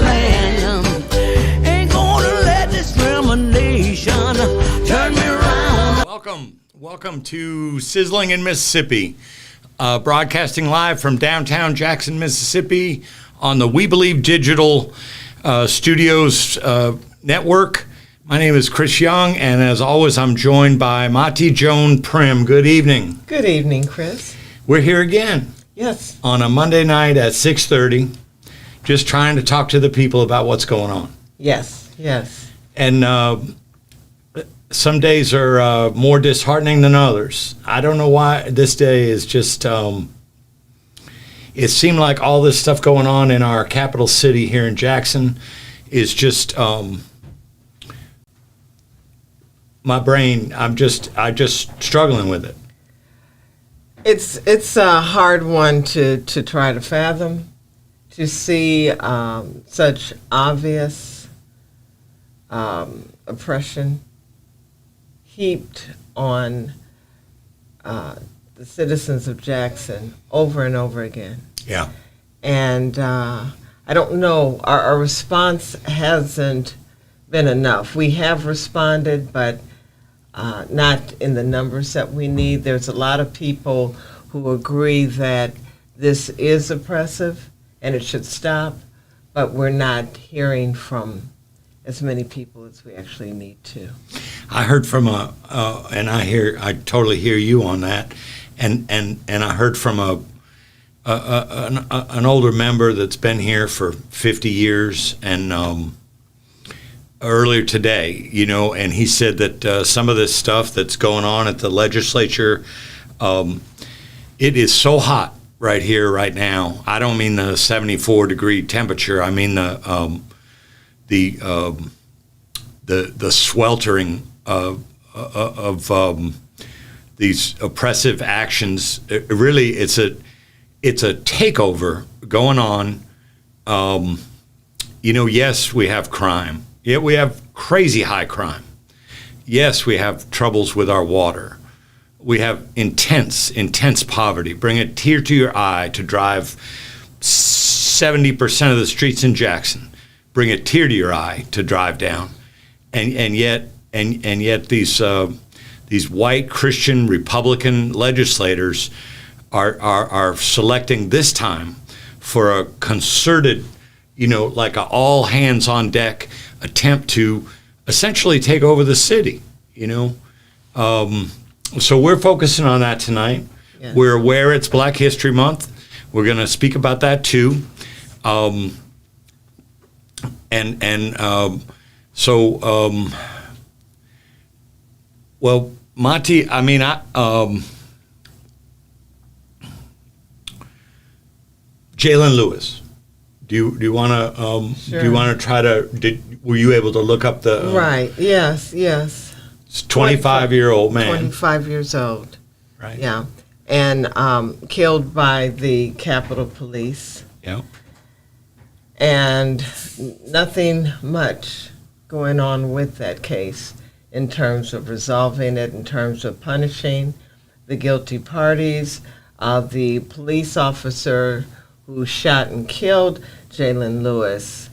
land. Ain't gonna let discrimination turn me around. Welcome to Sizzling in Mississippi, broadcasting live from downtown Jackson, Mississippi on the We Believe Digital Studios network. My name is Chris Young, and as always, I'm joined by Maahti, Jone, Primm. Good evening. Good evening, Chris. We're here again. Yes. On a Monday night at 6:30, just trying to talk to the people about what's going on. Yes, yes. And some days are more disheartening than others. I don't know why this day is just, it seemed like all this stuff going on in our capital city here in Jackson is just, my brain, I'm just struggling with it. It's a hard one to try to fathom, to see such obvious oppression heaped on the citizens of Jackson over and over again. Yeah. And I don't know, our response hasn't been enough. We have responded, but not in the numbers that we need. There's a lot of people who agree that this is oppressive and it should stop, but we're not hearing from as many people as we actually need to. I heard from and I totally hear you on that, and I heard from an older member that's been here for 50 years, and earlier today, and he said that some of this stuff that's going on at the legislature, it is so hot right here, right now. I don't mean the 74-degree temperature. I mean the sweltering of these oppressive actions. Really, it's a takeover going on. Yes, we have crime. Yeah, we have crazy high crime. Yes, we have troubles with our water. We have intense poverty. Bring a tear to your eye to drive 70% of the streets in Jackson. Bring a tear to your eye to drive down, and yet these white Christian Republican legislators are selecting this time for a concerted, like a all hands on deck attempt to essentially take over the city. So we're focusing on that tonight. Yeah. We're aware it's Black History Month. We're going to speak about that too. Well, Maahti, I mean, Jalen Lewis. Do you want to Sure. do you want to try to? Were you able to look up the? Right. Yes. 25-year-old man. 25 years old. Right. Yeah. And killed by the Capitol Police. Yeah. And nothing much going on with that case in terms of resolving it, in terms of punishing the guilty parties. The police officer who shot and killed Jalen Lewis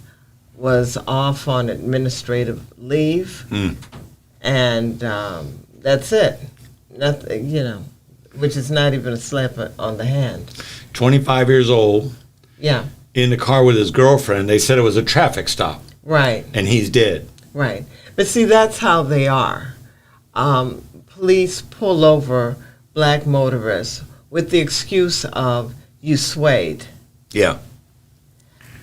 was off on administrative leave, and that's it. Nothing, which is not even a slap on the hand. 25 years old. Yeah. In the car with his girlfriend. They said it was a traffic stop. Right. And he's dead. Right. But see, that's how they are. Police pull over black motorists with the excuse of you swayed. Yeah.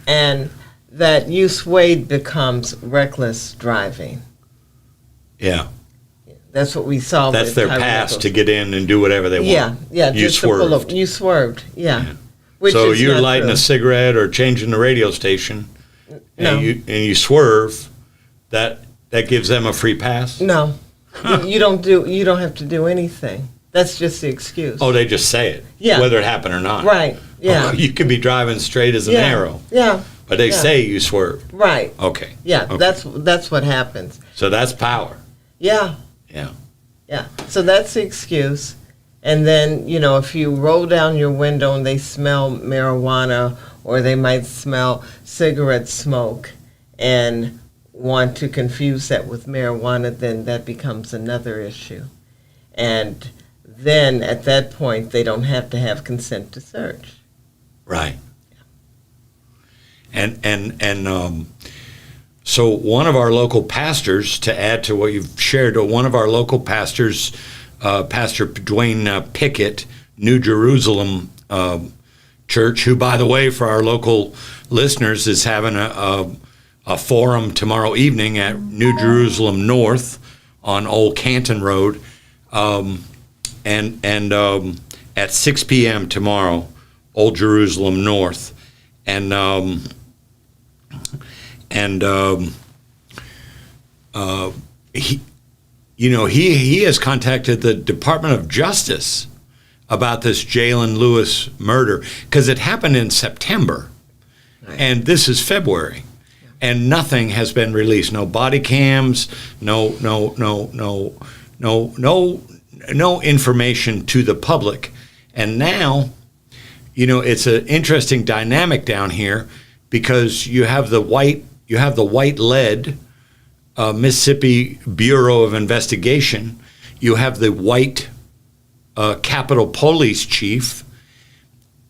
And that you swayed becomes reckless driving. Yeah. That's what we saw. That's with their Tyrell. pass to get in and do whatever they want. Yeah. You just to pull swerved. up. You swerved. Yeah. Which So is you're not lighting true. a cigarette or changing the radio station, No. and you swerve. That gives them a free pass. No. You don't have to do anything. That's just the excuse. Oh, they just say it. Yeah. Whether it happened or not. Right. Yeah. Oh, you could be driving straight as an Yeah. arrow. Yeah. But they Yeah. say you swerved. Right. Okay. Yeah. Okay. That's what happens. So that's power. Yeah. Yeah. Yeah. So that's the excuse. And then, if you roll down your window and they smell marijuana or they might smell cigarette smoke and want to confuse that with marijuana, then that becomes another issue. And then at that point, they don't have to have consent to search. Right. So one of our local pastors, to add to what you've shared, one of our local pastors, Pastor Jone Pickett, New Jerusalem Church, who, by the way, for our local listeners, is having a forum tomorrow evening at New Jerusalem North on Old Canton Road, and at 6 p.m. tomorrow, Old Jerusalem North, he has contacted the Department of Justice about this Jalen Lewis murder because it happened in September, and this is February, and nothing has been released. No body cams, no information to the public, and now, it's an interesting dynamic down here because you have the white-led Mississippi Bureau of Investigation, you have the white Capitol Police Chief,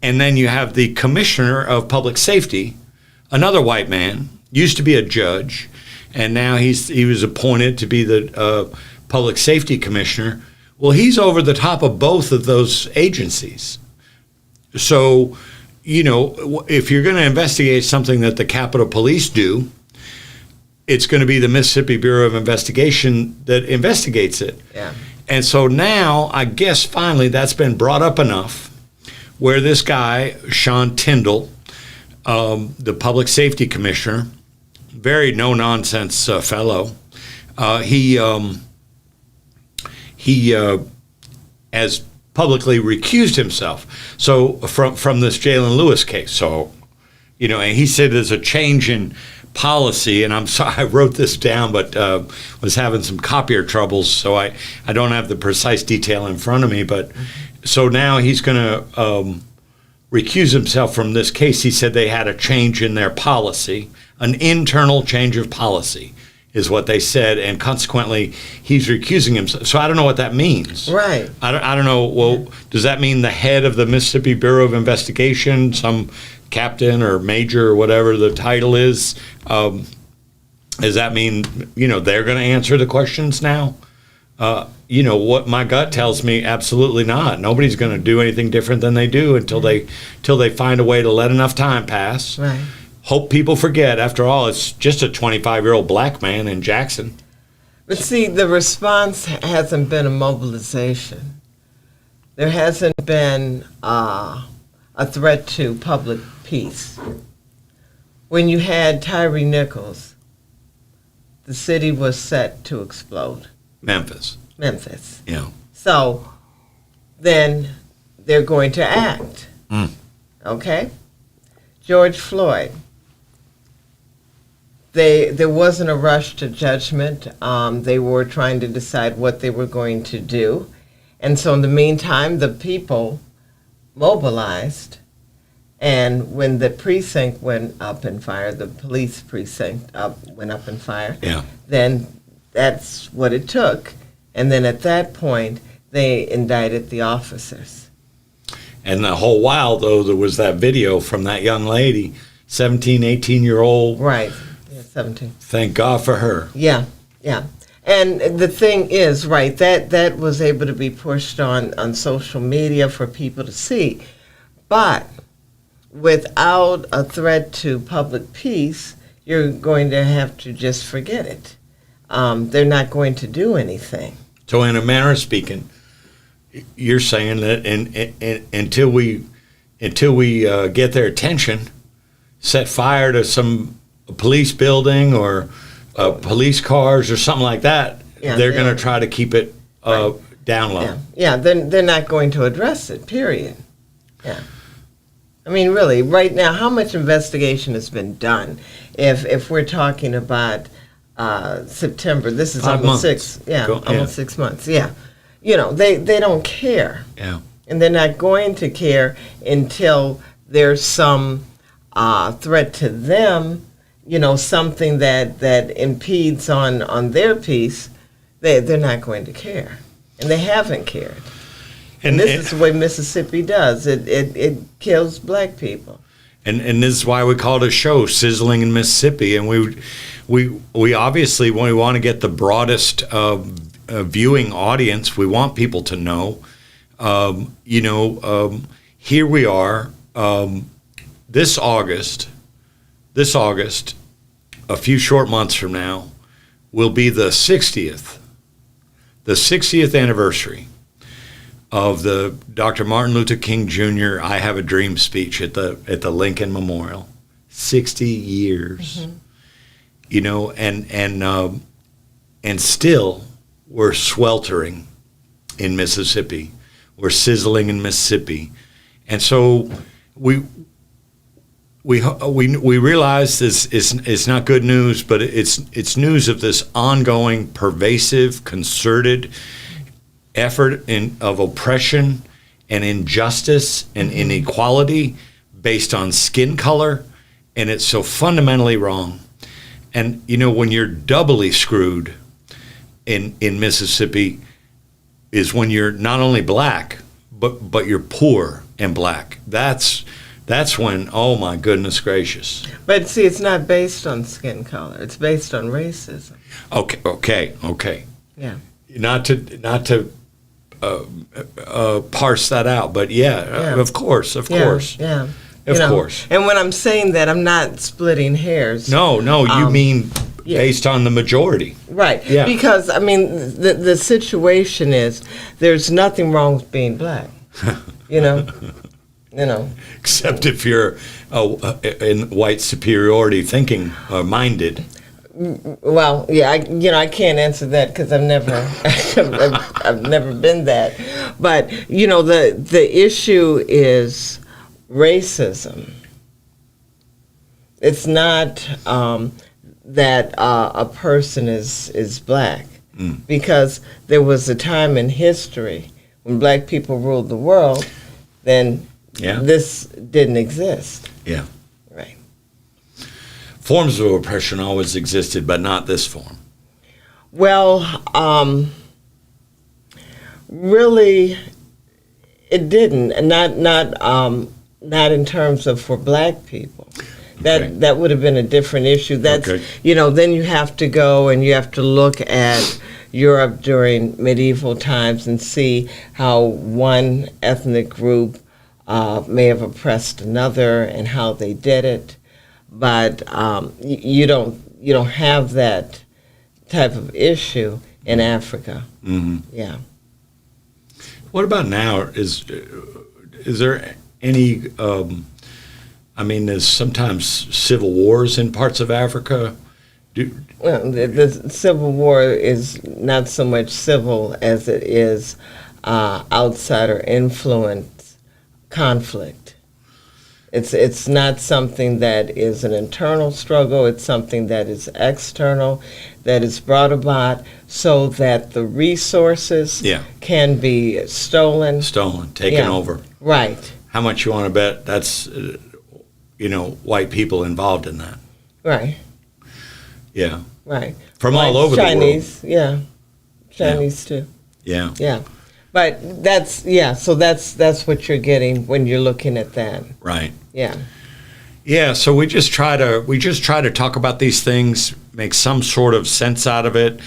and then you have the Commissioner of Public Safety, another white man, used to be a judge, and now he was appointed to be the Public Safety Commissioner. Well, he's over the top of both of those agencies. So, if you're going to investigate something that the Capitol Police do, it's going to be the Mississippi Bureau of Investigation that investigates it. Yeah. And so now, I guess finally that's been brought up enough where this guy, Sean Tyndall, the Public Safety Commissioner, very no-nonsense fellow, he has publicly recused himself. So from this Jalen Lewis case. So, and he said there's a change in policy, and I'm sorry, I wrote this down, but was having some copier troubles, so I don't have the precise detail in front of me. But so now he's going to recuse himself from this case. He said they had a change in their policy, an internal change of policy is what they said, and consequently he's recusing himself. So I don't know what that means. Right. I don't know. Well, does that mean the head of the Mississippi Bureau of Investigation, some captain or major or whatever the title is, does that mean, they're going to answer the questions now? What my gut tells me, absolutely not. Nobody's going to do anything different than they do until they find a way to let enough time pass. Right. Hope people forget. After all, it's just a 25-year-old black man in Jackson. But see, the response hasn't been a mobilization. There hasn't been a threat to public peace. When you had Tyree Nichols, the city was set to explode. Memphis. Yeah. So then they're going to act. Okay? George Floyd. There wasn't a rush to judgment. They were trying to decide what they were going to do. And so in the meantime, the people mobilized. And when the precinct went up in fire, the police precinct went up in fire, then that's what it took. And then at that point, they indicted the officers. And the whole while, though, there was that video from that young lady, 17, 18-year-old. Right. Yeah, 17. Thank God for her. Yeah. And the thing is, right, that was able to be pushed on social media for people to see. But without a threat to public peace, you're going to have to just forget it. They're not going to do anything. So in a manner of speaking, you're saying that until we get their attention, set fire to some police building or police cars or something like that, they're going to try to keep it down low. Yeah, they're not going to address it, period. Yeah. I mean, really, right now, how much investigation has been done? If we're talking about September, this is almost 6 months. Yeah, they don't care. Yeah, and they're not going to care until there's some threat to them, something that impedes on their peace, they're not going to care, and they haven't cared. And this is the way Mississippi does. It kills black people. And this is why we call it a show, Sizzling in Mississippi. And we obviously, when we want to get the broadest viewing audience, we want people to know. Here we are. This August, a few short months from now, will be the 60th anniversary of the Dr. Martin Luther King Jr. I Have a Dream speech at the Lincoln Memorial. 60 years. Mm-hmm. And still we're sweltering in Mississippi. We're sizzling in Mississippi. And so we realize this is not good news, but it's news of this ongoing, pervasive, concerted effort of oppression and injustice and inequality based on skin color, and it's so fundamentally wrong. And when you're doubly screwed in Mississippi is when you're not only black, but you're poor and black. That's when, oh my goodness gracious. But see, it's not based on skin color. It's based on racism. Okay. Yeah. Not to parse that out, but of course. Yeah. Of course. And when I'm saying that, I'm not splitting hairs. No, you mean based on the majority. Right. Yeah. Because, the situation is there's nothing wrong with being black. Except if you're in white superiority thinking or minded. Well, yeah, I can't answer that because I've never, I've never been that. But the issue is racism. It's not that a person is black, because there was a time in history when black people ruled the world, then this didn't exist. Yeah. Right. Forms of oppression always existed, but not this form. Well, really, it didn't, and not in terms of for black people. That would have been a different issue. That's then you have to go and you have to look at Europe during medieval times and see how one ethnic group may have oppressed another and how they did it. But you don't have that type of issue in Africa. Mm-hmm. Yeah. What about now? Is there any? There's sometimes civil wars in parts of Africa. Well, the Civil War is not so much civil as it is outsider influence conflict. It's not something that is an internal struggle. It's something that is external, that is brought about so that the resources can be stolen, taken over. Right. How much you want to bet that's white people involved in that? Right. Yeah. Right. From all over Chinese, the world. Chinese too. Yeah. Yeah. But so that's what you're getting when you're looking at that. Right. Yeah. Yeah, so we just try to talk about these things, make some sort of sense out of it,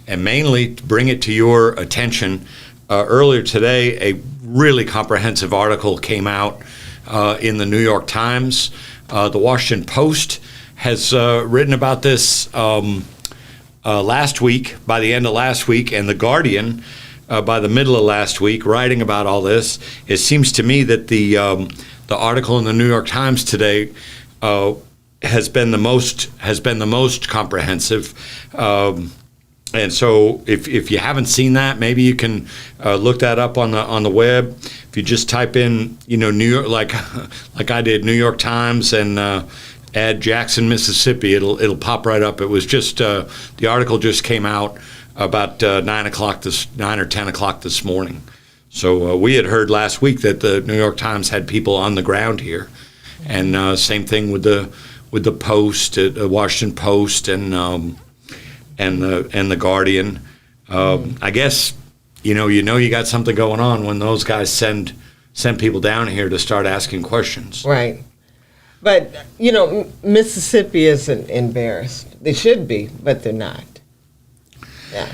and mainly bring it to your attention. Earlier today, a really comprehensive article came out in the New York Times. The Washington Post has written about this last week, by the end of last week, and The Guardian by the middle of last week, writing about all this. It seems to me that the article in the New York Times today has been the most comprehensive. And so, if you haven't seen that, maybe you can look that up on the web. If you just type in, New York, like I did, New York Times, and add Jackson, Mississippi, it'll pop right up. It was just the article just came out about 9 or 10 o'clock this morning. So we had heard last week that the New York Times had people on the ground here, and same thing with the Post, Washington Post, and the Guardian. I guess you got something going on when those guys send people down here to start asking questions. Right. But, Mississippi isn't embarrassed. They should be, but they're not. Yeah.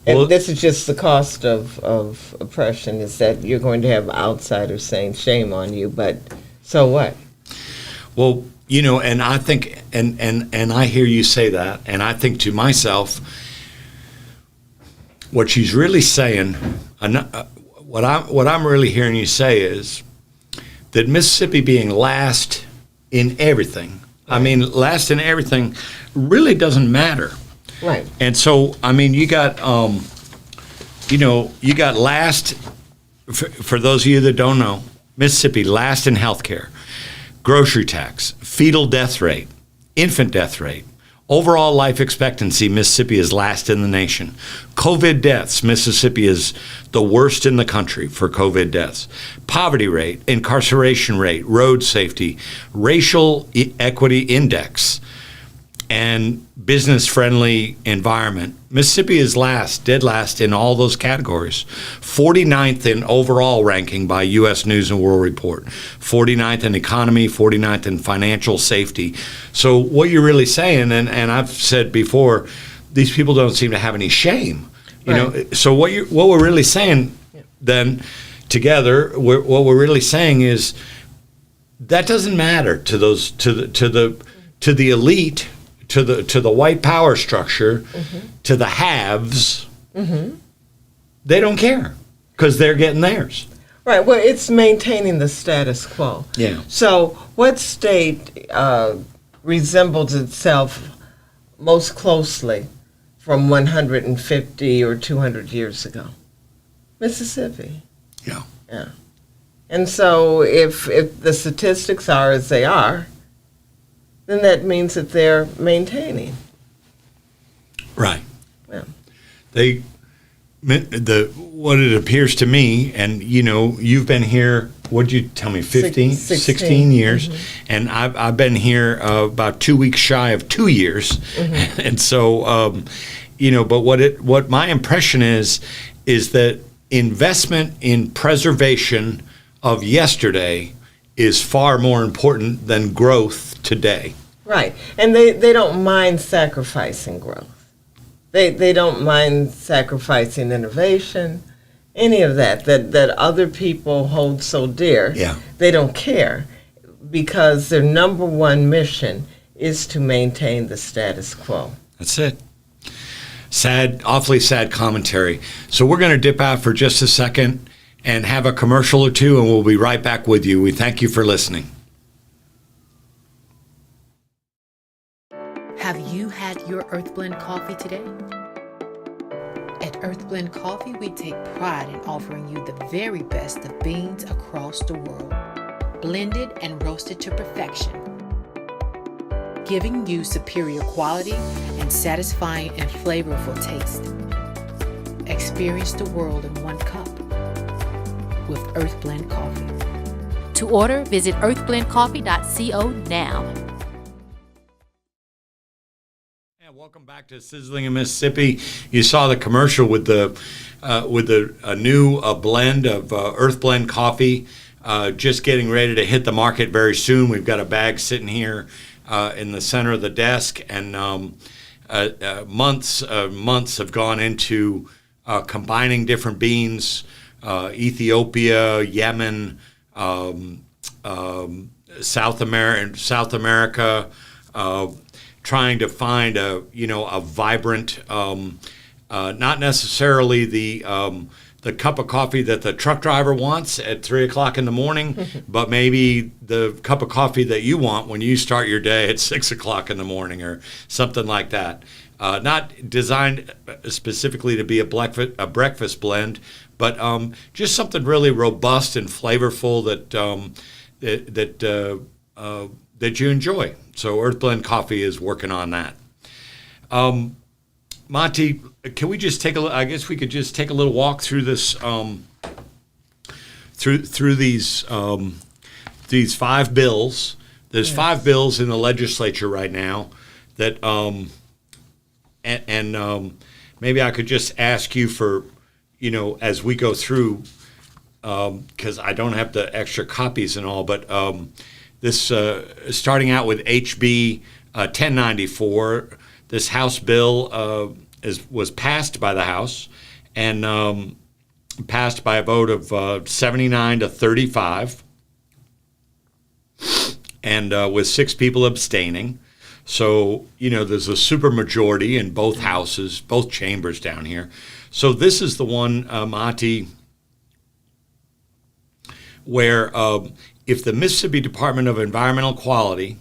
And Well, this is just the cost of oppression, is that you're going to have outsiders saying shame on you, but so what? Well, and I think, and I hear you say that, and I think to myself, what she's really saying, what I'm really hearing you say is that Mississippi being last in everything, last in everything, really doesn't matter. Right. And so, you got, you got last, for those of you that don't know, Mississippi last in healthcare, grocery tax, fetal death rate, infant death rate, overall life expectancy, Mississippi is last in the nation. COVID deaths, Mississippi is the worst in the country for COVID deaths. Poverty rate, incarceration rate, road safety, racial equity index, and business-friendly environment. Mississippi is dead last in all those categories. 49th in overall ranking by U.S. News and World Report. 49th in economy, 49th in financial safety. So what you're really saying, and I've said before, these people don't seem to have any shame. So what we're really saying then together, what we're really saying is that doesn't matter to those to the elite. To the white power structure, to the haves, they don't care because they're getting theirs. Right. Well, it's maintaining the status quo. Yeah. So, what state resembles itself most closely from 150 or 200 years ago? Mississippi. Yeah. Yeah. And so, if the statistics are as they are, then that means that they're maintaining. Right. Yeah. What it appears to me, and you've been here, what'd you tell me, 15? 16 years, and I've been here about 2 weeks shy of 2 years, and so, but what my impression is that investment in preservation of yesterday is far more important than growth today. Right. And they don't mind sacrificing growth. They don't mind sacrificing innovation, any of that other people hold so dear. Yeah. They don't care because their number one mission is to maintain the status quo. That's it. Sad, awfully sad commentary. So we're going to dip out for just a second and have a commercial or two, and we'll be right back with you. We thank you for listening. Have you had your Earth Blend coffee today? At Earth Blend Coffee, we take pride in offering you the very best of beans across the world, blended and roasted to perfection, giving you superior quality and satisfying and flavorful taste. Experience the world in one cup with Earth Blend Coffee. To order, visit earthblendcoffee.co now. Welcome back to Sizzling in Mississippi. You saw the commercial with the new blend of Earth Blend coffee, just getting ready to hit the market very soon. We've got a bag sitting here in the center of the desk, and months have gone into combining different beans, Ethiopia, Yemen, South America. Trying to find a vibrant, not necessarily the cup of coffee that the truck driver wants at 3:00 in the morning, but maybe the cup of coffee that you want when you start your day at 6:00 in the morning or something like that. Not designed specifically to be a breakfast blend, but just something really robust and flavorful that you enjoy. So Earth Blend Coffee is working on that. Maahti, can we just I guess we could just take a little walk through this, through these 5 bills. There's 5 bills in the legislature right now that, maybe I could just ask you for, as we go through, because I don't have the extra copies and all, but this starting out with HB 1094, this House bill was passed by the House and passed by a vote of 79 to 35, and with 6 people abstaining. So, there's a supermajority in both houses, both chambers down here. So this is the one, Maahti, where if the Mississippi Department of Environmental Quality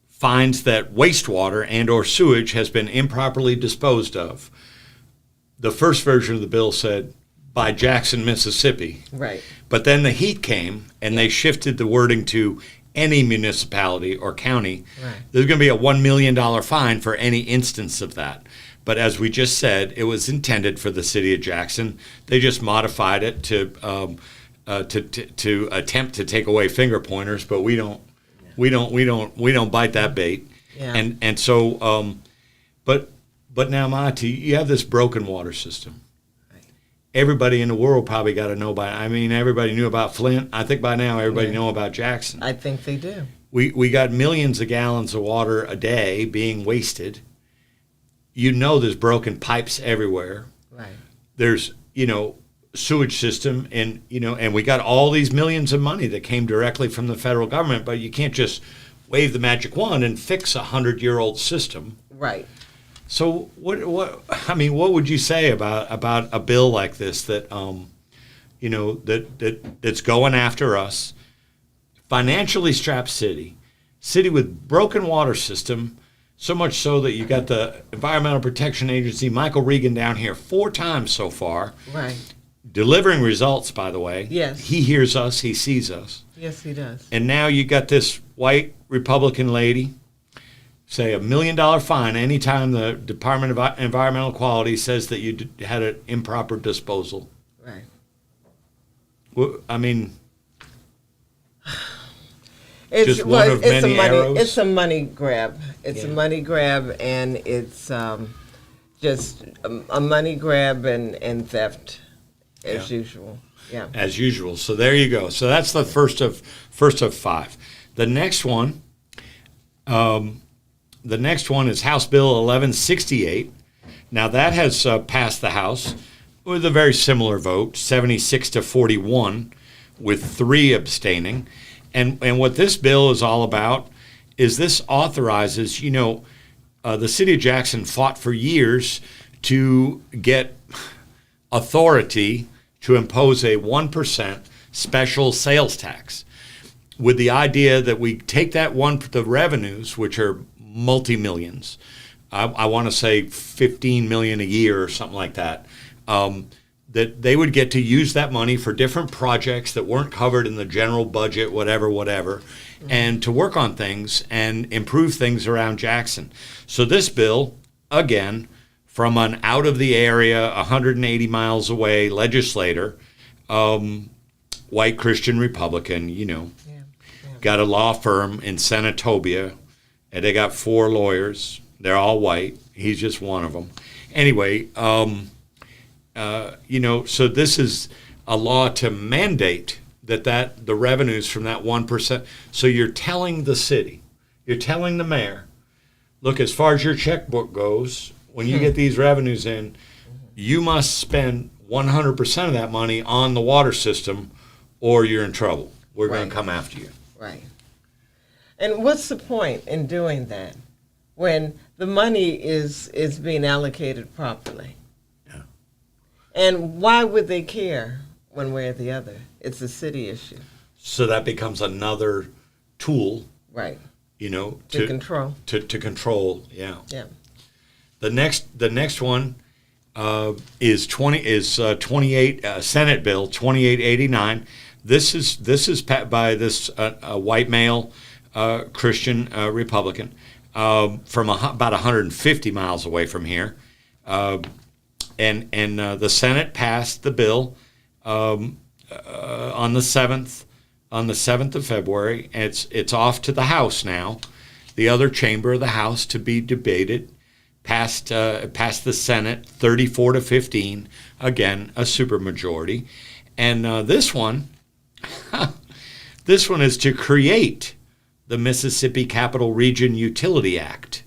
finds that wastewater and or sewage has been improperly disposed of, the first version of the bill said by Jackson, Mississippi. Right. But then the heat came and they shifted the wording to any municipality or county. Right. There's going to be a $1 million fine for any instance of that. But as we just said, it was intended for the city of Jackson. They just modified it to attempt to take away finger pointers, but we don't bite that bait. Yeah. And so, but now, Maahti, you have this broken water system. Right. Everybody in the world probably got to know everybody knew about Flint. I think by now everybody know about Jackson. I think they do. We got millions of gallons of water a day being wasted. There's broken pipes everywhere. Right. There's, sewage system and we got all these millions of money that came directly from the federal government, but you can't just wave the magic wand and fix a 100-year-old system. Right. So what would you say about a bill like this that that's going after us, financially strapped city with broken water system, so much so that you got the Environmental Protection Agency, Michael Regan, down here 4 times so far. Right. Delivering results, by the way. Yes. He hears us, he sees us. Yes, he does. And now you got this white Republican lady say $1 million fine anytime the Department of Environmental Quality says that you had an improper disposal. Right. Well, It's just one of many arrows? It's a money grab. It's a Yeah. money grab, and it's just a money grab and theft, as usual. Yeah. As usual. So there you go. So that's the first of 5. The next one is House Bill 1168. Now that has passed the House with a very similar vote, 76 to 41, with 3 abstaining. And what this bill is all about is this authorizes, the city of Jackson fought for years to get authority to impose a 1% special sales tax, with the idea that we take the revenues, which are multi-millions, I want to say 15 million a year or something like that, that they would get to use that money for different projects that weren't covered in the general budget, whatever, and to work on things and improve things around Jackson. So this bill, again, from an out-of-the-area, 180 miles away legislator, white Christian Republican, got a law firm in Senatobia, and they got 4 lawyers. They're all white. He's just one of them. Anyway, so this is a law to mandate that the revenues from that 1%. So you're telling the city, you're telling the mayor, look, as far as your checkbook goes, when you get these revenues in, you must spend 100% of that money on the water system, or you're in trouble. We're going to come after you. Right. And what's the point in doing that when the money is being allocated properly? Yeah. And why would they care one way or the other? It's a city issue. So that becomes another tool, Right. to control. To control, yeah. Yeah. The next one is 28 Senate Bill 2889. This is by this white male Christian Republican from about 150 miles away from here, and the Senate passed the bill on the 7th on the 7th of February. And it's off to the House now, the other chamber of the House, to be debated. Passed the Senate 34-15, again a supermajority, and this one is to create the Mississippi Capital Region Utility Act.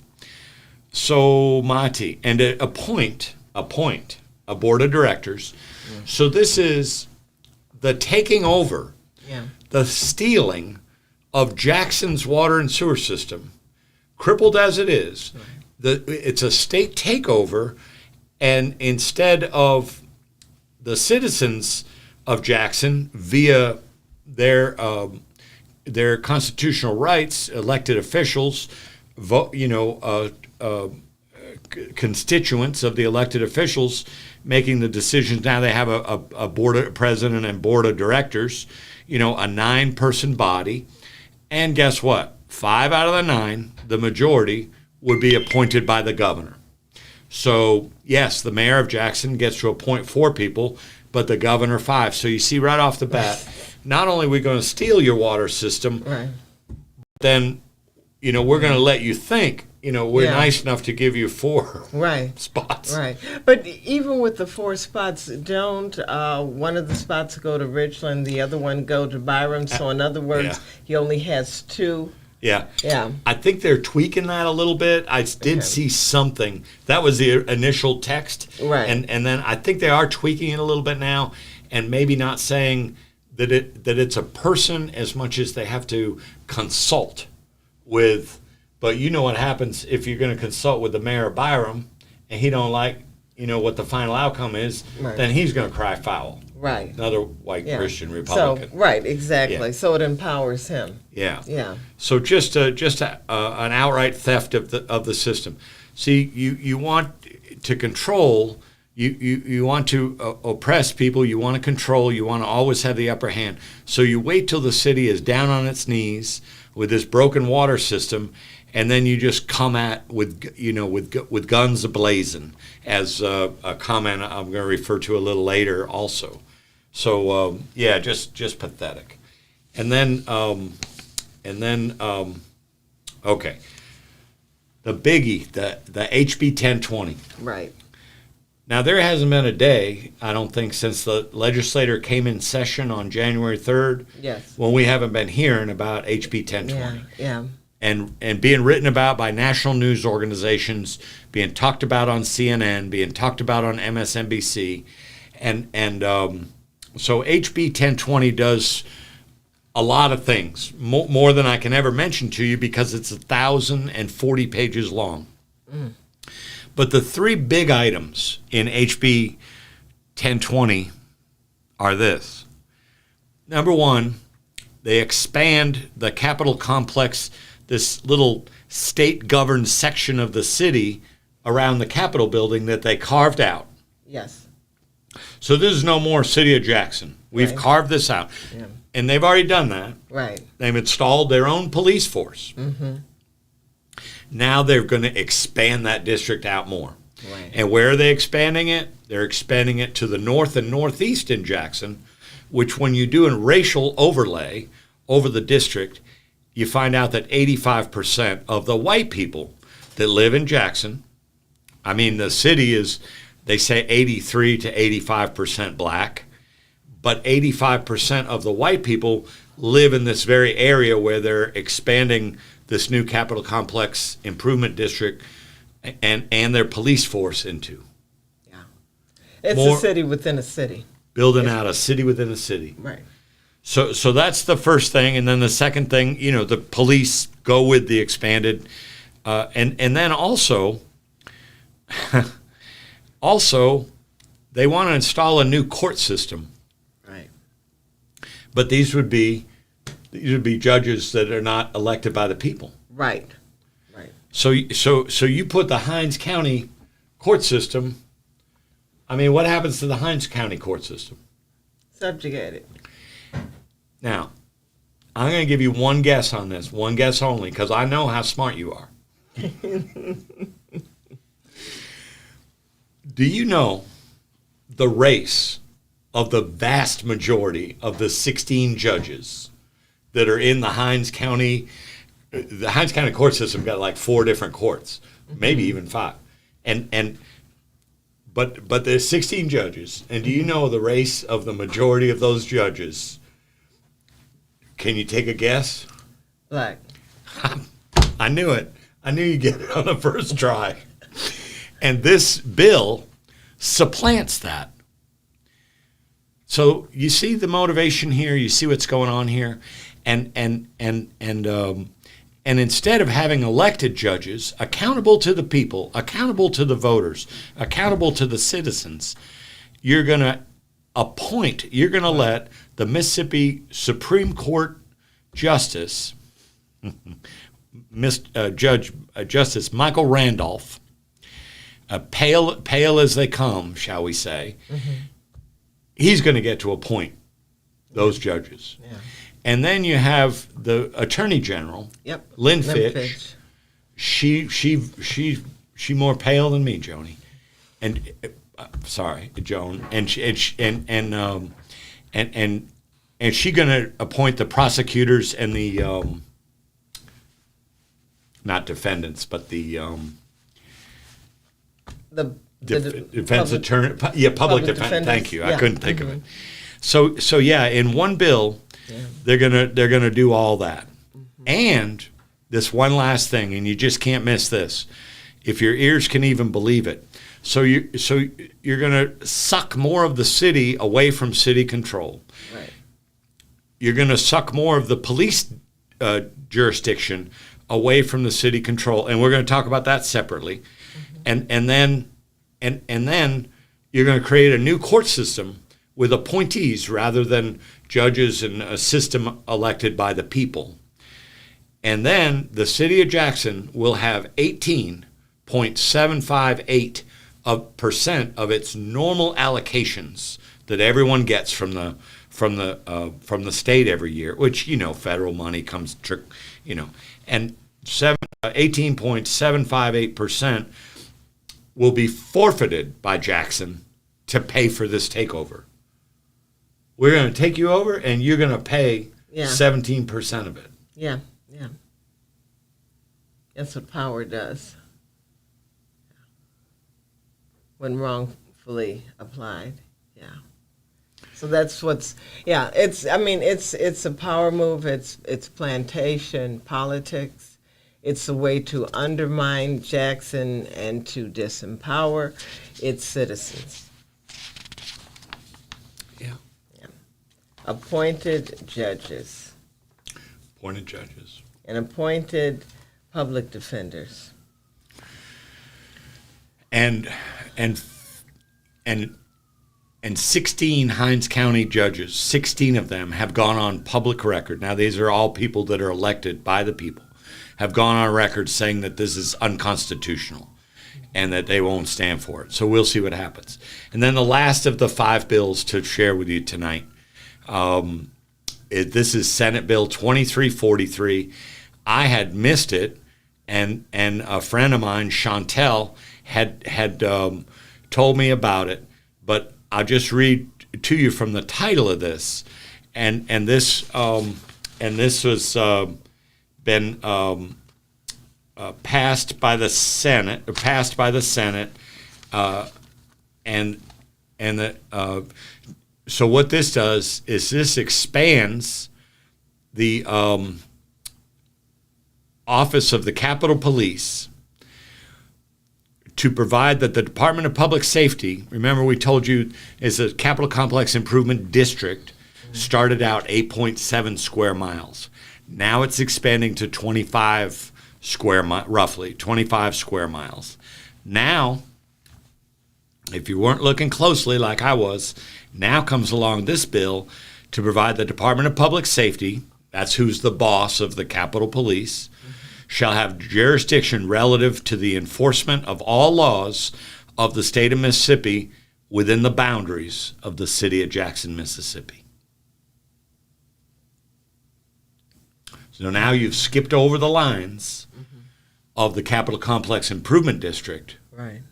So Maahti, and appoint a board of directors. Yeah. So this is the taking over, the stealing of Jackson's water and sewer system, crippled as it is. Right. It's a state takeover, and instead of the citizens of Jackson via their constitutional rights, elected officials, constituents of the elected officials making the decisions. Now they have a board of president and board of directors, a 9-person body, and guess what? 5 out of the 9, the majority, would be appointed by the governor. So, yes, the mayor of Jackson gets to appoint 4 people, but the governor 5. So you see right off the bat, not only are we going to steal your water system, right, then, we're going to let you think, we're nice enough to give you 4 spots. Right. But even with the 4 spots, don't one of the spots go to Richland, the other one go to Byram? So in other words, he only has 2. Yeah. I think they're tweaking that a little bit. I did see something. That was the initial text. Right. And then I think they are tweaking it a little bit now, and maybe not saying that it's a person as much as they have to consult with. But you know what happens if you're going to consult with the mayor of Byram and he don't like, what the final outcome is, then he's going to cry foul. Right. Another white Christian Republican. So, right, exactly. Yeah. So it empowers him. Yeah. So just an outright theft of the system. See, you want to control, you want to oppress people, you want to control, you want to always have the upper hand. So you wait till the city is down on its knees with this broken water system, and then you just come with guns ablazing, as a comment I'm going to refer to a little later also. So just pathetic. And then okay, the biggie, the HB 1020. Right. Now there hasn't been a day, I don't think, since the legislature came in session on January 3rd. Yes. When we haven't been hearing about HB 1020. Yeah. And being written about by national news organizations, being talked about on CNN, being talked about on MSNBC, and so HB 1020 does a lot of things, more than I can ever mention to you because it's 1,040 pages long. Mm. But the 3 big items in HB 1020 are this. Number 1, they expand the Capitol complex, this little state-governed section of the city around the Capitol building that they carved out. Yes. So this is no more City of Jackson. We've carved this out. Yeah. And they've already done that. Right. They've installed their own police force. Mm-hmm. Now they're going to expand that district out more. Right. And where are they expanding it? They're expanding it to the north and northeast in Jackson, which when you do a racial overlay over the district, you find out that 85% of the white people that live in Jackson, I mean, the city is, they say 83 to 85% black, but 85% of the white people live in this very area where they're expanding this new Capitol Complex Improvement District and their police force into. Yeah. It's a city within a city. Building out a city within a city. Right. So that's the first thing. And then the second thing, the police go with the expanded. And then also, they want to install a new court system. Right. But these would be judges that are not elected by the people. Right. So you put the Hinds County court system. I mean, what happens to the Hinds County court system? Subjugated. Now, I'm going to give you one guess on this, one guess only, because I know how smart you are. Do you know the race of the vast majority of the 16 judges that are in the Hinds County. The Hinds County court system got like 4 different courts, maybe even 5, but there's 16 judges, and do you know the race of the majority of those judges? Can you take a guess? Black. I knew it. I knew you'd get it on the first try. And this bill supplants that. So you see the motivation here. You see what's going on here, and instead of having elected judges accountable to the people, accountable to the voters, accountable to the citizens, you're going to let the Mississippi Supreme Court Justice, Justice Michael Randolph, pale as they come, shall we say, he's going to get to appoint those judges. Yeah. And then you have the Attorney General, Lynn Fitch. She's more pale than me, Jone, and Joan, and she's going to appoint the prosecutors and the not defendants, but the defense attorney, public defense. Thank you, I couldn't think of it. So in one bill. Yeah. They're gonna do all that, and this one last thing, and you just can't miss this, if your ears can even believe it. So you're gonna suck more of the city away from city control. Right. You're gonna suck more of the police jurisdiction away from the city control, and we're gonna talk about that separately, and then you're gonna create a new court system with appointees rather than judges and a system elected by the people. And then the city of Jackson will have 18.758% of its normal allocations that everyone gets from the state every year, which, federal money comes, and 18.758% will be forfeited by Jackson to pay for this takeover. We're going to take you over, and you're going to pay 17% of it. Yeah. That's what power does when wrongfully applied. Yeah. So that's what's. Yeah. It's a power move. It's plantation politics. It's a way to undermine Jackson and to disempower its citizens. Appointed judges. And appointed public defenders. And 16 Hinds County judges, 16 of them have gone on public record. Now, these are all people that are elected by the people, have gone on record saying that this is unconstitutional and that they won't stand for it. So we'll see what happens. And then the last of the 5 bills to share with you tonight. This is Senate Bill 2343. I had missed it, and a friend of mine, Chantel, had told me about it. But I'll just read to you from the title of this, and this was been passed by the Senate, So what this does is this expands the Office of the Capitol Police to provide that the Department of Public Safety, remember we told you is a Capitol Complex Improvement District, started out 8.7 square miles. Now it's expanding to 25 roughly 25 square miles. Now, if you weren't looking closely like I was, now comes along this bill to provide the Department of Public Safety, that's who's the boss of the Capitol Police, shall have jurisdiction relative to the enforcement of all laws of the state of Mississippi within the boundaries of the city of Jackson, Mississippi. So now you've skipped over the lines of the Capitol Complex Improvement District. Right.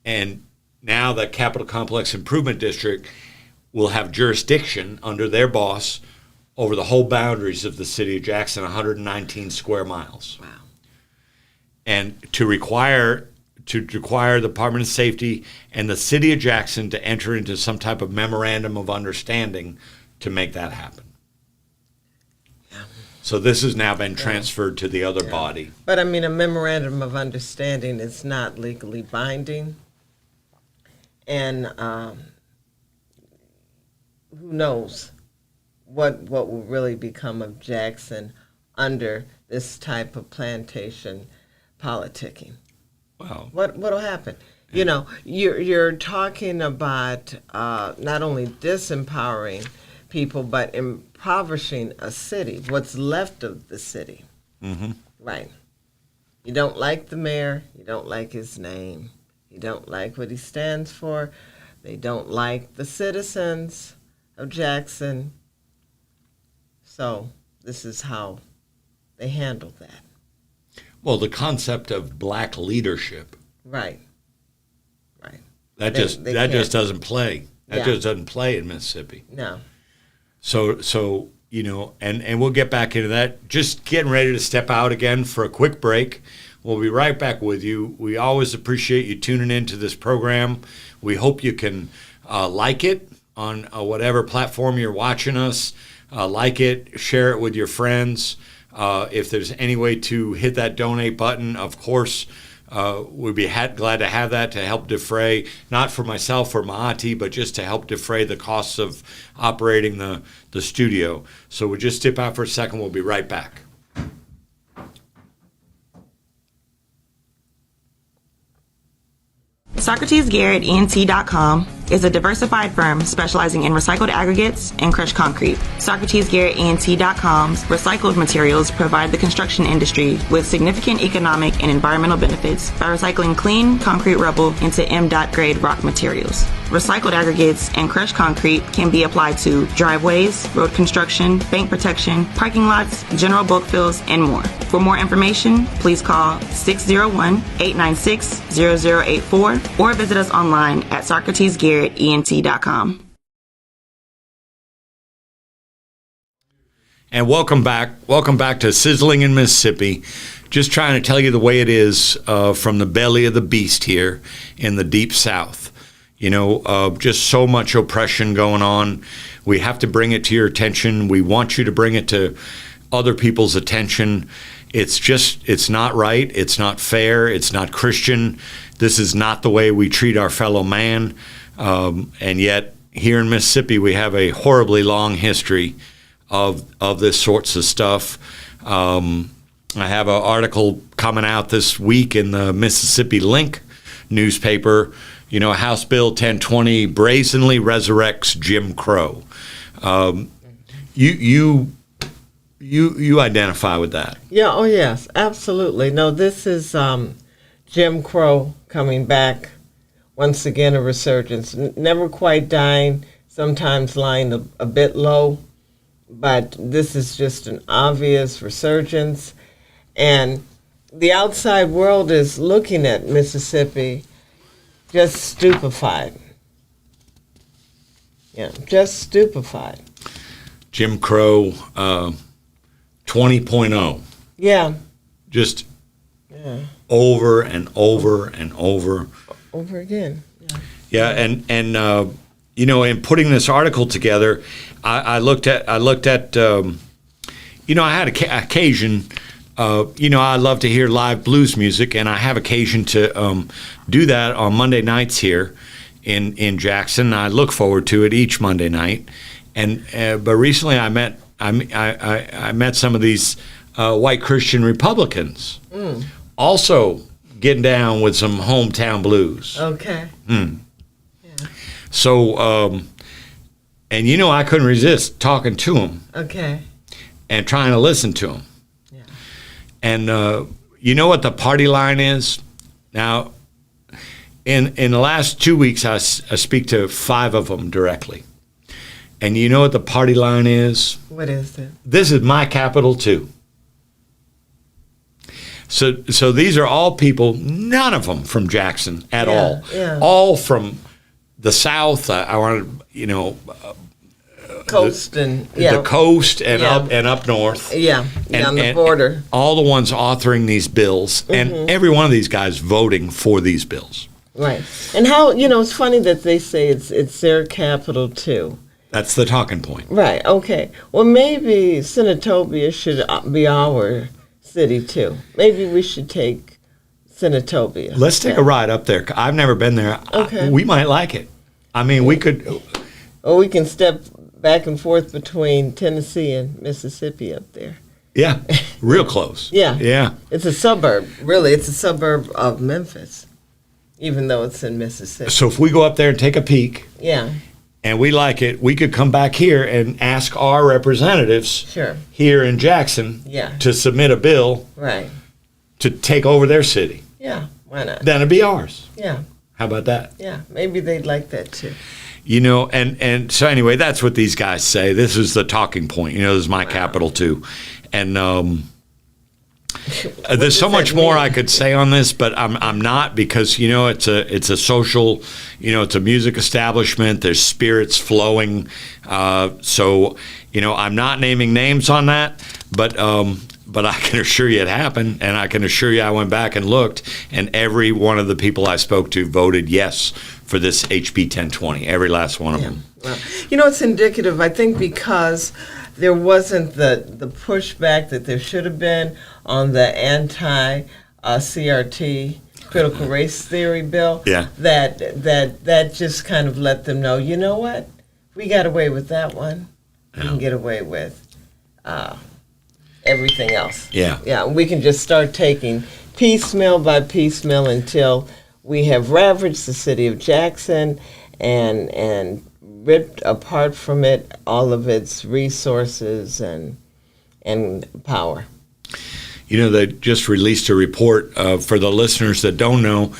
And now the Capitol Complex Improvement District will have jurisdiction under their boss over the whole boundaries of the city of Jackson, 119 square miles. Wow. And to require the Department of Safety and the city of Jackson to enter into some type of memorandum of understanding to make that happen. Yeah. So this has now been transferred to the other body. But I mean, a memorandum of understanding is not legally binding. And who knows what will really become of Jackson under this type of plantation politicking. Wow. What'll happen? You know, you're talking about not only disempowering people, but impoverishing a city, what's left of the city. Mm-hmm. Right. You don't like the mayor, you don't like his name, you don't like what he stands for, they don't like the citizens of Jackson. So this is how they handle that. Well, the concept of black leadership, Right. Right. that They just can't. doesn't play. That Yeah. just doesn't play in Mississippi. No. So you know, and we'll get back into that. Just getting ready to step out again for a quick break. We'll be right back with you. We always appreciate you tuning into this program. We hope you can like it on whatever platform you're watching us. Like it, share it with your friends. If there's any way to hit that donate button, of course, we'd be glad to have that to help defray, not for myself or Maahti, but just to help defray the costs of operating the studio. So we'll just dip out for a second. We'll be right back. SocratesGarrettENT.com is a diversified firm specializing in recycled aggregates and crushed concrete. SocratesGarrettENT.com's recycled materials provide the construction industry with significant economic and environmental benefits by recycling clean concrete rubble into M.Dot grade rock materials. Recycled aggregates and crushed concrete can be applied to driveways, road construction, bank protection, parking lots, general bulk fills, and more. For more information, please call 601-896-0084 or visit us online at SocratesGarrettENT.com. And welcome back. Welcome back to Sizzling in Mississippi. Just trying to tell you the way it is from the belly of the beast here in the deep South. You know, just so much oppression going on. We have to bring it to your attention. We want you to bring it to other people's attention. It's not right. It's not fair. It's not Christian. This is not the way we treat our fellow man. And yet, here in Mississippi, we have a horribly long history of this sorts of stuff. I have an article coming out this week in the Mississippi Link newspaper. You know, House Bill 1020 brazenly resurrects Jim Crow. You identify with that? Yeah, oh yes, absolutely. No, this is Jim Crow coming back once again, a resurgence. Never quite dying, sometimes lying a bit low, but this is just an obvious resurgence. And the outside world is looking at Mississippi just stupefied. Yeah, just stupefied. Jim Crow 20.0. Yeah. Just over and over and over. Over again. Yeah, and you know, in putting this article together, I looked at you know, I had occasion. You know, I love to hear live blues music, and I have occasion to do that on Monday nights here in Jackson. I look forward to it each Monday night. And but recently, I met some of these white Christian Republicans, also getting down with some hometown blues. Okay. Yeah. So, and you know, I couldn't resist talking to them. Okay. And trying to listen to them. And you know what the party line is? Now, in the last 2 weeks, I speak to 5 of them directly. And you know what the party line is? What is it? This is my capital too. So these are all people, none of them from Jackson at all. Yeah. All from the South. I want to, you know, coast and the coast and Yeah. up north. Yeah, on the border. All the ones authoring these bills, and every one of these guys voting for these bills. Right. And how, it's funny that they say it's their capital too. That's the talking point. Right, okay. Well, maybe Senatobia should be our city too. Maybe we should take Senatobia. Let's take a ride up there. I've never been there. Okay. We might like it. I mean, we could. Or we can step back and forth between Tennessee and Mississippi up there. Yeah, real close. Yeah. Yeah. It's a suburb, really. It's a suburb of Memphis, even though it's in Mississippi. So if we go up there and take a peek, Yeah, and we like it, we could come back here and ask our representatives sure. here in Jackson Yeah. to submit a bill Right. to take over their city. Yeah, why not? Then it'd be ours. Yeah, How about that? yeah. Maybe they'd like that too. And so anyway, that's what these guys say. This is the talking point. This is my capital too. And there's so does much that more mean? I could say on this, but I'm not, because it's a social, it's a music establishment. There's spirits flowing, so I'm not naming names on that, but I can assure you it happened, and I can assure you I went back and looked, and every one of the people I spoke to voted yes for this HB 1020. Every last one of them. Well, it's indicative, I think, because there wasn't the pushback that there should have been on the anti-CRT critical race theory bill. Yeah. That just kind of let them know, you know what? We got away with that one. We can get away with everything else. Yeah. Yeah, we can just start taking piecemeal by piecemeal until we have ravaged the city of Jackson and ripped apart from it all of its resources and power. They just released a report for the listeners that don't know.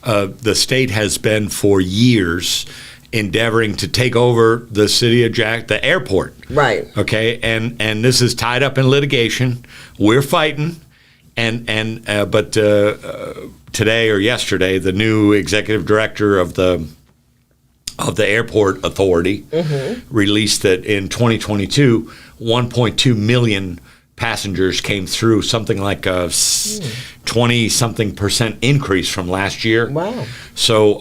The state has been for years endeavoring to take over the city of the airport. Right. Okay, and this is tied up in litigation. We're fighting, but today or yesterday, the new executive director of the airport authority released that in 2022, 1.2 million passengers came through, something like a 20-something% increase from last year. Wow. So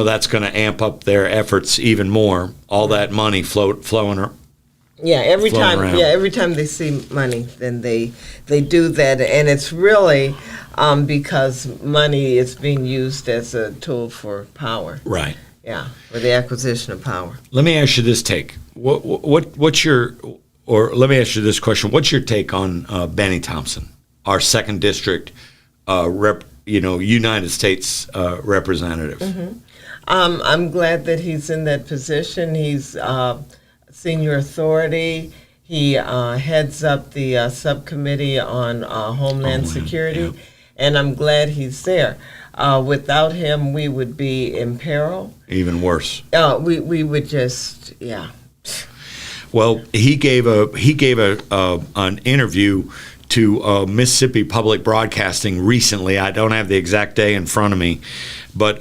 that's going to amp up their efforts even more. All that money flowing. Yeah, every Flowing time. around. Yeah, every time they see money, then they do that, and it's really because money is being used as a tool for power. Right. Yeah, for the acquisition of power. Let me ask you this take. What's your, or let me ask you this question. What's your take on Benny Thompson, our second district, United States representative? I'm glad that he's in that position. He's senior authority. He heads up the subcommittee on Homeland Security, yeah. and I'm glad he's there. Without him, we would be in peril. Even worse. We would just, yeah. Well, he gave an interview to Mississippi Public Broadcasting recently. I don't have the exact day in front of me, but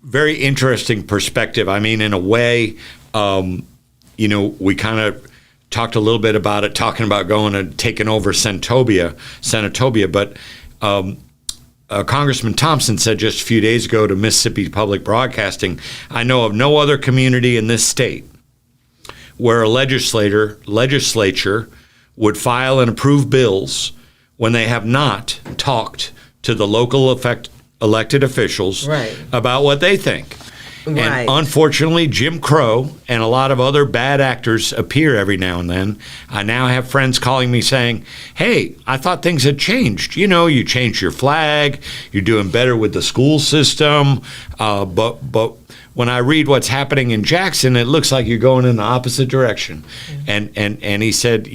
very interesting perspective. I mean, in a way, we kind of talked a little bit about it, talking about going and taking over Senatobia, but Congressman Thompson said just a few days ago to Mississippi Public Broadcasting, I know of no other community in this state where a legislature would file and approve bills when they have not talked to the local elected officials Right. about what they think. Right. And unfortunately, Jim Crow and a lot of other bad actors appear every now and then. I now have friends calling me saying, hey, I thought things had changed. You changed your flag. You're doing better with the school system. But when I read what's happening in Jackson, it looks like you're going in the opposite direction. Mm-hmm. And he said,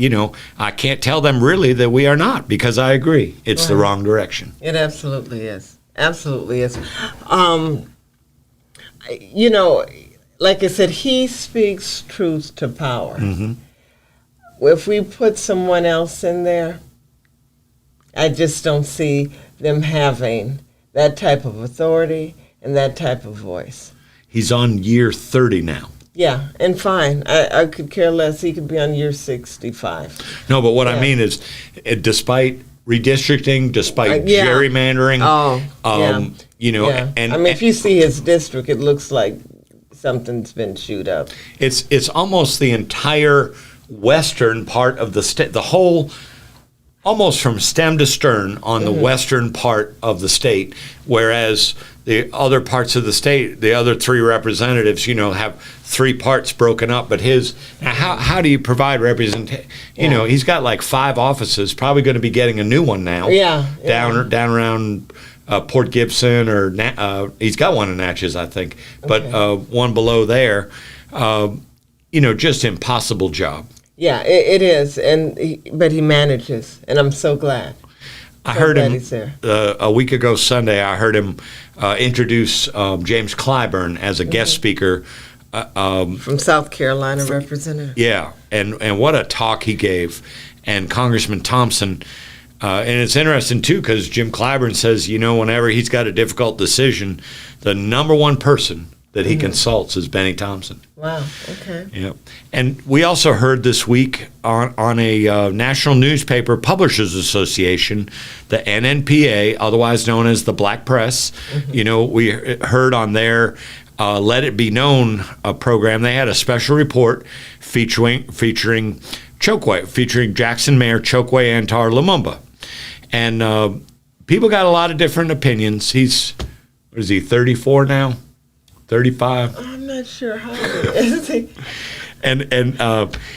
I can't tell them really that we are not, because I agree. It's the wrong direction. It absolutely is. Absolutely is. Like I said, he speaks truth to power. Mm-hmm. If we put someone else in there, I just don't see them having that type of authority and that type of voice. He's on year 30 now. Yeah, and fine. I could care less. He could be on year 65. No, but what I Yeah. mean is, despite redistricting, despite Yeah. gerrymandering, Yeah. you know, Yeah. and I mean, if you see his district, it looks like something's been chewed up. it's almost the entire western part of the state, the whole, almost from stem to stern on the western part of the state, whereas the other parts of the state, the other three representatives, you know, have three parts broken up. But his, now how do you provide representation? You know, he's got like 5 offices, probably going to be getting a new one now. Yeah. Down around Port Gibson, or he's got one in Natchez, I think, but one below there. You know, just impossible job. Yeah, it is, but he manages, and I'm so glad. I heard glad him he's there. a week ago Sunday. I heard him introduce James Clyburn as a guest speaker. From South Carolina, representative. Yeah, and what a talk he gave, and Congressman Thompson. And it's interesting too, because Jim Clyburn says, you know, whenever he's got a difficult decision, the number one person that he consults is Benny Thompson. Wow. Okay. Yeah, and we also heard this week on a National Newspaper Publishers Association, the NNPA, otherwise known as the Black Press. You know, we heard on their Let It Be Known program, they had a special report featuring Chokwe, featuring Jackson Mayor Chokwe Antar Lumumba, and people got a lot of different opinions. He's, what is he, 34 now? 35? I'm not sure how old is he. And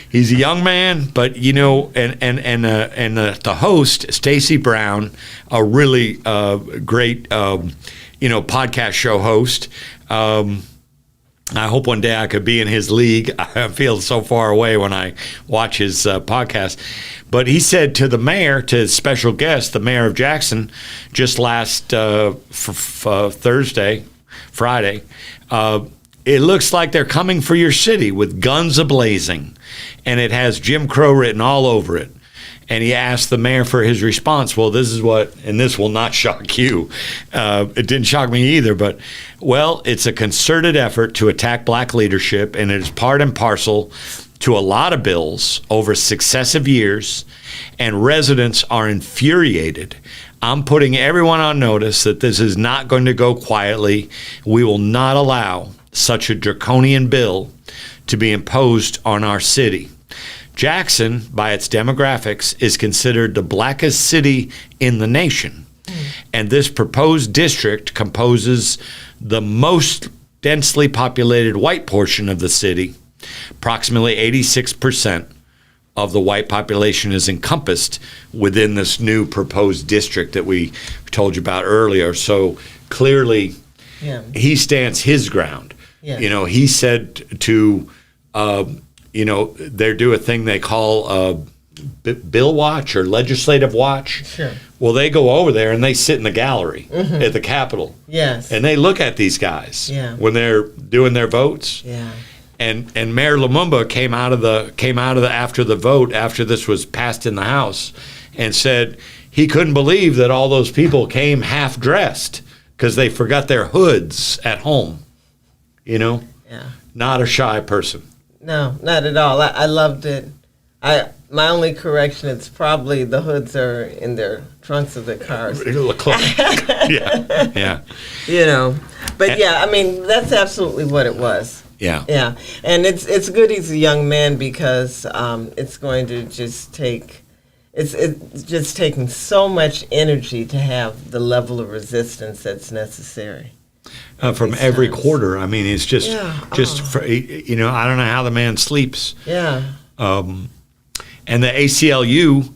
he's a young man, but you know, and the host, Stacey Brown, a really great you know, podcast show host. I hope one day I could be in his league. I feel so far away when I watch his podcast. But he said to the mayor, to his special guest, the mayor of Jackson, just last Friday, it looks like they're coming for your city with guns a-blazing. And it has Jim Crow written all over it. And he asked the mayor for his response. Well, this is what, and this will not shock you. It didn't shock me either, but, well, it's a concerted effort to attack black leadership, and it is part and parcel to a lot of bills over successive years, and residents are infuriated. I'm putting everyone on notice that this is not going to go quietly. We will not allow such a draconian bill to be imposed on our city. Jackson, by its demographics, is considered the blackest city in the nation. And this proposed district composes the most densely populated white portion of the city. Approximately 86% of the white population is encompassed within this new proposed district that we told you about earlier. So clearly, he stands his ground. Yeah. You know, he said to you know, they do a thing they call Bill Watch or Legislative Watch. Sure. Well, they go over there and they sit in the gallery at the Capitol. Yes. And they look at these guys when they're doing their votes. Yeah. And Mayor Lumumba came out of the after the vote, after this was passed in the House, and said he couldn't believe that all those people came half dressed because they forgot their hoods at home. You know? Yeah. Not a shy person. No, not at all. I loved it. My only correction, it's probably the hoods are in their trunks of the cars. Yeah. You know, but yeah, I mean, that's absolutely what it was. Yeah. Yeah, and it's good he's a young man because it's going to just take, it's just taking so much energy to have the level of resistance that's necessary. From every quarter. I mean, it's just, you know, I don't know how the man sleeps. Yeah. And the ACLU,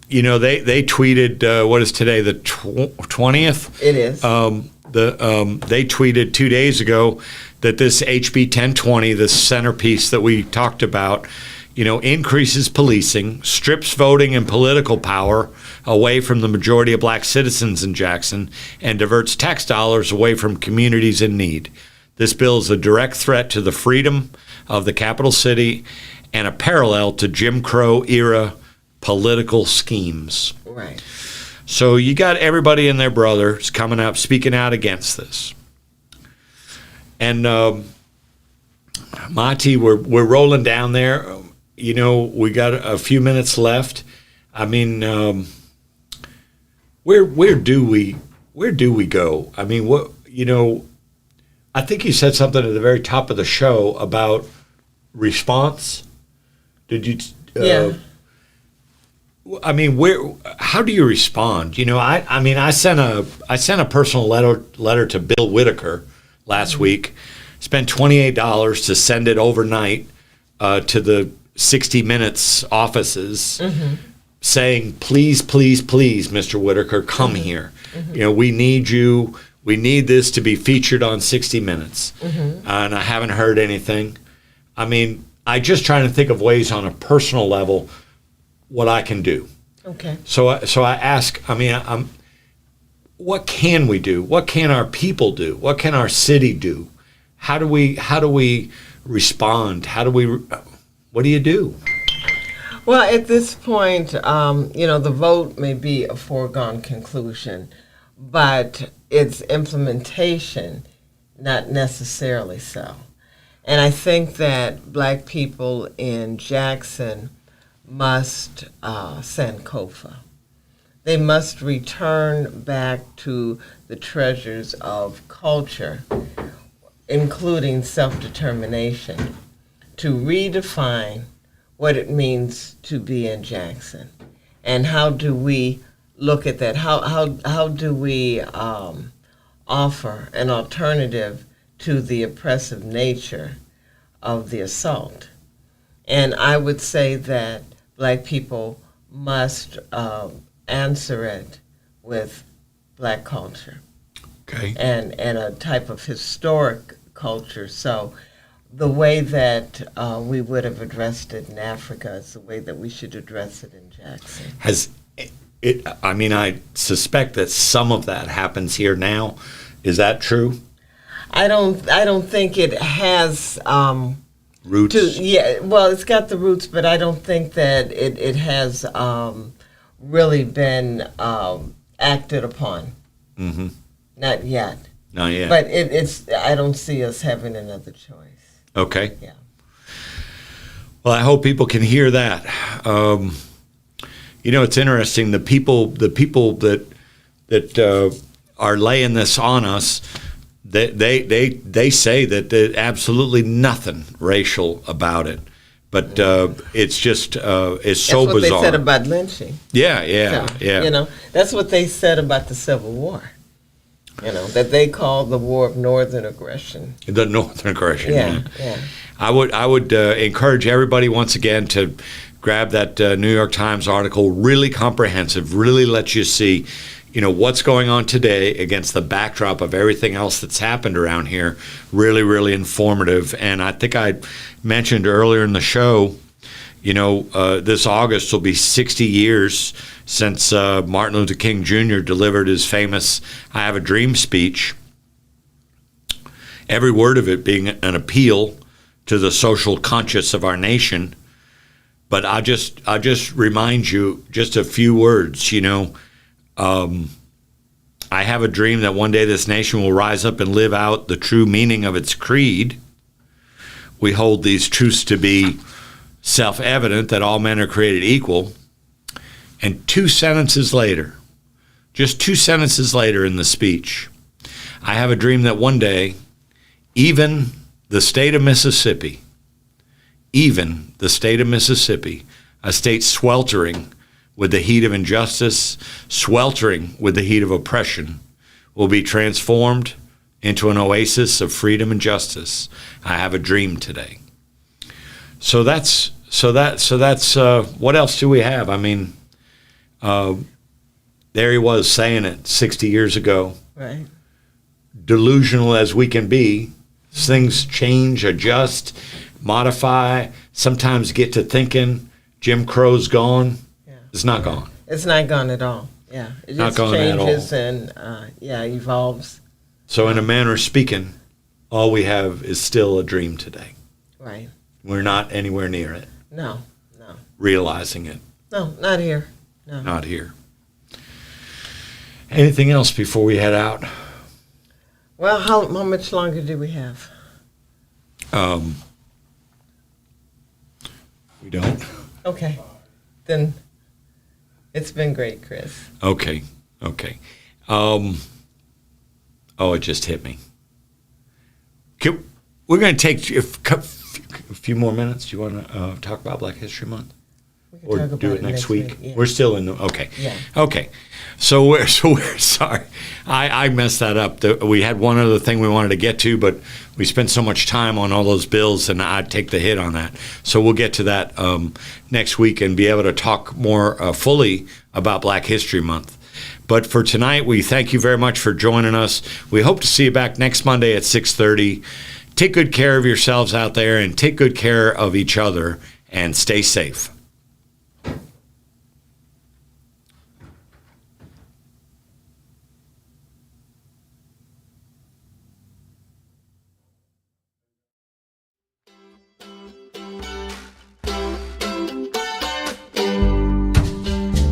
you know, they tweeted, what is today, the 20th? It is. They tweeted 2 days ago that this HB 1020, this centerpiece that we talked about, you know, increases policing, strips voting and political power away from the majority of black citizens in Jackson, and diverts tax dollars away from communities in need. This bill is a direct threat to the freedom of the capital city and a parallel to Jim Crow era political schemes. Right. So you got everybody and their brothers coming up, speaking out against this. And Maahti, we're rolling down there. You know, we got a few minutes left. I mean, where do we go? I mean, what, you know, I think you said something at the very top of the show about response. Did you? Yeah. I mean, how do you respond? You know, I mean, I sent a personal letter to Bill Whitaker last week. Spent $28 to send it overnight to the 60 Minutes offices, saying, please, please, please, Mr. Whitaker, come here. You know, we need you. We need this to be featured on 60 Minutes. And I haven't heard anything. I mean, I just trying to think of ways on a personal level what I can do. Okay. So I ask, I mean, what can we do? What can our people do? What can our city do? How do we respond? What do you do? Well, at this point, you know, the vote may be a foregone conclusion, but its implementation, not necessarily so. And I think that black people in Jackson must Sankofa. They must return back to the treasures of culture, including self-determination, to redefine what it means to be in Jackson. And how do we look at that? How do we offer an alternative to the oppressive nature of the assault? And I would say that black people must answer it with black culture. Okay. And a type of historic culture. So the way that we would have addressed it in Africa is the way that we should address it in Jackson. I mean, I suspect that some of that happens here now. Is that true? I don't think it has Roots? Well, it's got the roots, but I don't think that it has really been acted upon. Mm-hmm. Not yet. Not yet. But it's. I don't see us having another choice. Okay. Yeah. Well, I hope people can hear that. You know, it's interesting. The people that are laying this on us, they say that there's absolutely nothing racial about it, but it's just it's so that's what bizarre. They said about lynching. Yeah. You know, that's what they said about the Civil War. You know, that they called the war of northern aggression. The northern aggression. Yeah. I would encourage everybody once again to grab that New York Times article. Really comprehensive. Really lets you see, you know, what's going on today against the backdrop of everything else that's happened around here. Really, really informative. And I think I mentioned earlier in the show, you know, this August will be 60 years since Martin Luther King Jr. delivered his famous I Have a Dream speech. Every word of it being an appeal to the social conscience of our nation. But I'll just remind you just a few words, you know. I have a dream that one day this nation will rise up and live out the true meaning of its creed. We hold these truths to be self-evident, that all men are created equal. And 2 sentences later, just 2 sentences later in the speech, I have a dream that one day, even the state of Mississippi, a state sweltering with the heat of injustice, sweltering with the heat of oppression, will be transformed into an oasis of freedom and justice. I have a dream today. So that's what else do we have? I mean, there he was saying it 60 years ago. Right. Delusional as we can be, things change, adjust, modify, sometimes get to thinking Jim Crow's gone. Yeah. It's not gone. It's not gone at all. Yeah. It not just gone changes at all. And evolves. So in a manner of speaking, all we have is still a dream today. Right. We're not anywhere near it. No. Realizing it. No, not here. No. Not here. Anything else before we head out? Well, how much longer do we have? We don't? Okay. Then it's been great, Chris. Okay. Oh, it just hit me. We're going to take a few more minutes. Do you want to talk about Black History Month? We can Or talk about do it next week? Yeah. We're still in the, okay. Yeah. Okay. So we're sorry. I messed that up. We had one other thing we wanted to get to, but we spent so much time on all those bills, and I'd take the hit on that. So we'll get to that next week and be able to talk more fully about Black History Month. But for tonight, we thank you very much for joining us. We hope to see you back next Monday at 6:30. Take good care of yourselves out there, and take good care of each other, and stay safe.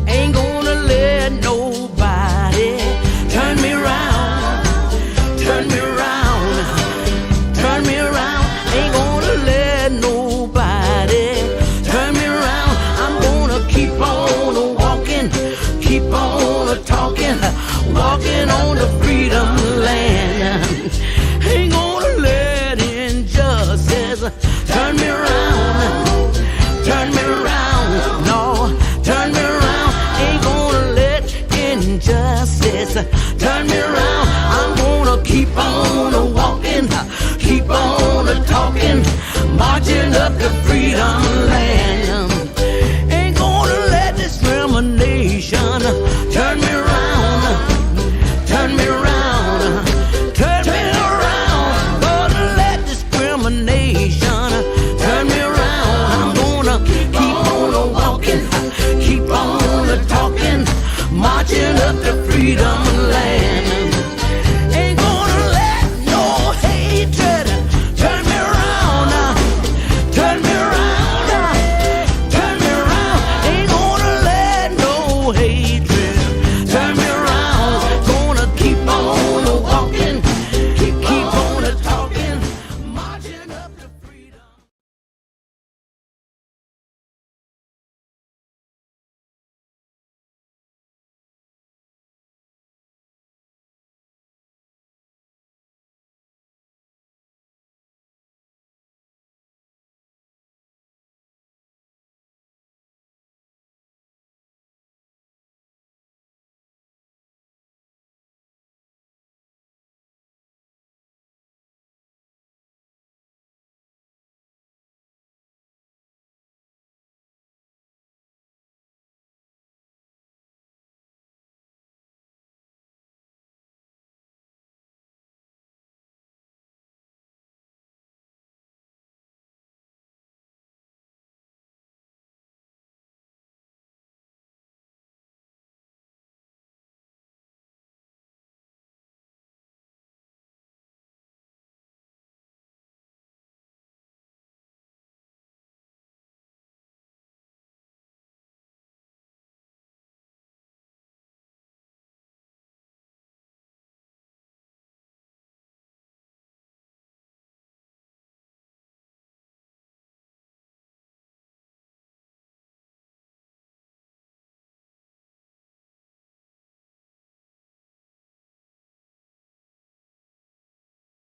Ain't gonna let nobody turn me around, turn me around, turn me around. Ain't gonna let nobody turn me around. I'm gonna keep on walking, keep on talking, walking on the freedom land. Ain't gonna let injustice turn me around, turn me around, no, turn me around. Ain't gonna let injustice turn me around. I'm gonna keep on walking, keep on talking, marching up the freedom land. Ain't gonna let discrimination turn me around, turn me around, turn me around. Gonna let discrimination turn me around. I'm gonna keep on walking, keep on talking, marching up the freedom land.